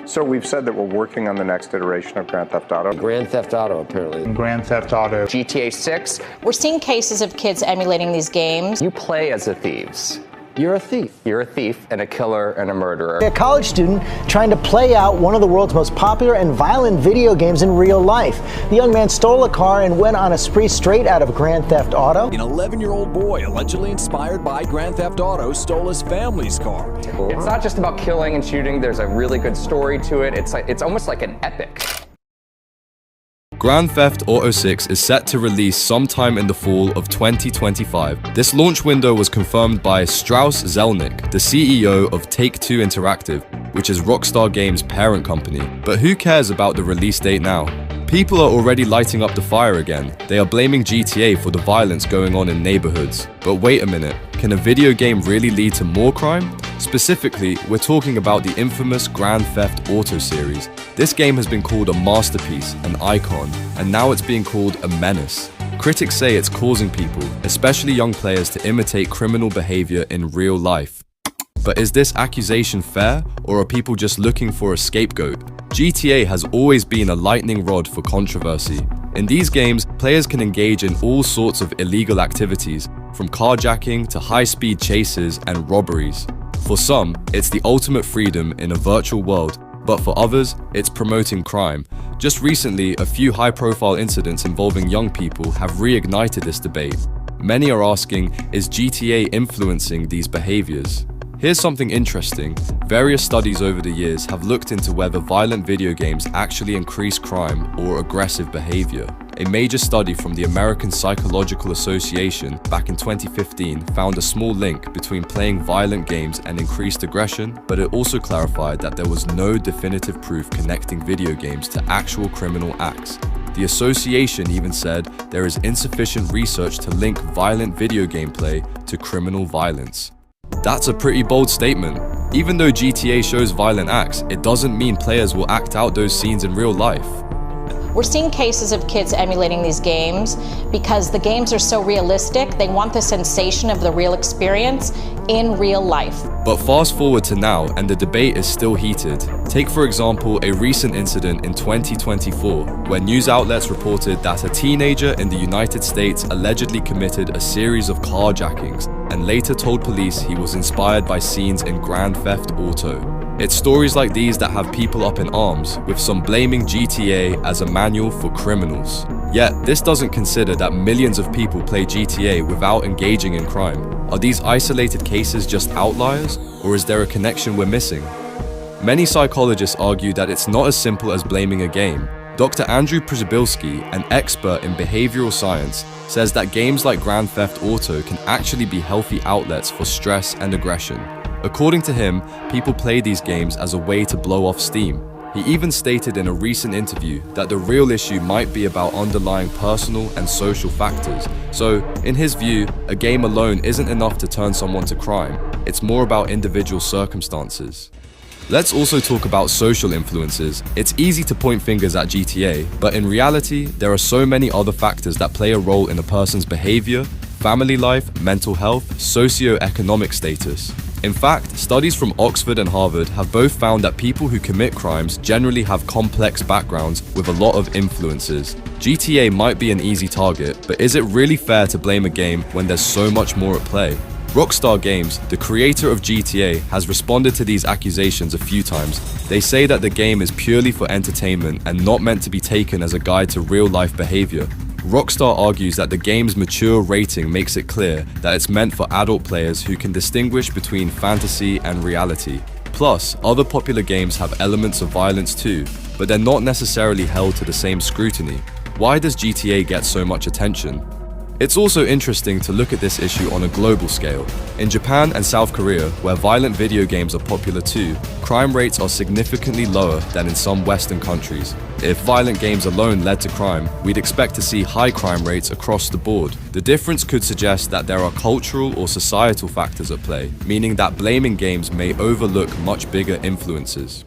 So we've said that we're working on the next iteration of Grand Theft Auto. Grand Theft Auto, apparently. Grand Theft Auto. GTA 6. We're seeing cases of kids emulating these games. You play as the thieves. You're a thief. You're a thief and a killer and a murderer. A college student trying to play out one of the world's most popular and violent video games in real life. The young man stole a car and went on a spree straight out of Grand Theft Auto. An 11-year-old boy, allegedly inspired by Grand Theft Auto, stole his family's car. It's not just about killing and shooting. There's a really good story to it. It's almost like an epic. Grand Theft Auto 6 is set to release sometime in the fall of 2025. This launch window was confirmed by Strauss Zelnick, the CEO of Take-Two Interactive, which is Rockstar Games' parent company. But who cares about the release date now? People are already lighting up the fire again. They are blaming GTA for the violence going on in neighborhoods. But wait a minute, can a video game really lead to more crime? Specifically, we're talking about the infamous Grand Theft Auto series. This game has been called a masterpiece, an icon, and now it's being called a menace. Critics say it's causing people, especially young players, to imitate criminal behavior in real life. But is this accusation fair, or are people just looking for a scapegoat? GTA has always been a lightning rod for controversy. In these games, players can engage in all sorts of illegal activities, from carjacking to high-speed chases and robberies. For some, it's the ultimate freedom in a virtual world, but for others, it's promoting crime. Just recently, a few high-profile incidents involving young people have reignited this debate. Many are asking, is GTA influencing these behaviors? Here's something interesting. Various studies over the years have looked into whether violent video games actually increase crime or aggressive behavior. A major study from the American Psychological Association back in 2015 found a small link between playing violent games and increased aggression, but it also clarified that there was no definitive proof connecting video games to actual criminal acts. The association even said there is insufficient research to link violent video gameplay to criminal violence. That's a pretty bold statement. Even though GTA shows violent acts, it doesn't mean players will act out those scenes in real life. We're seeing cases of kids emulating these games because the games are so realistic. They want the sensation of the real experience in real life. But fast forward to now, and the debate is still heated. Take, for example, a recent incident in 2024, where news outlets reported that a teenager in the United States allegedly committed a series of carjackings and later told police he was inspired by scenes in Grand Theft Auto. It's stories like these that have people up in arms, with some blaming GTA as a manual for criminals. Yet, this doesn't consider that millions of people play GTA without engaging in crime. Are these isolated cases just outliers, or is there a connection we're missing? Many psychologists argue that it's not as simple as blaming a game. Dr. Andrew Przybyłski, an expert in behavioral science, says that games like Grand Theft Auto can actually be healthy outlets for stress and aggression. According to him, people play these games as a way to blow off steam. He even stated in a recent interview that the real issue might be about underlying personal and social factors. So, in his view, a game alone isn't enough to turn someone to crime. It's more about individual circumstances. Let's also talk about social influences. It's easy to point fingers at GTA, but in reality, there are so many other factors that play a role in a person's behavior, family life, mental health, socio-economic status. In fact, studies from Oxford and Harvard have both found that people who commit crimes generally have complex backgrounds with a lot of influences. GTA might be an easy target, but is it really fair to blame a game when there's so much more at play? Rockstar Games, the creator of GTA, has responded to these accusations a few times. They say that the game is purely for entertainment and not meant to be taken as a guide to real-life behavior. Rockstar argues that the game's mature rating makes it clear that it's meant for adult players who can distinguish between fantasy and reality. Plus, other popular games have elements of violence too, but they're not necessarily held to the same scrutiny. Why does GTA get so much attention? It's also interesting to look at this issue on a global scale. In Japan and South Korea, where violent video games are popular too, crime rates are significantly lower than in some Western countries. If violent games alone led to crime, we'd expect to see high crime rates across the board. The difference could suggest that there are cultural or societal factors at play, meaning that blaming games may overlook much bigger influences.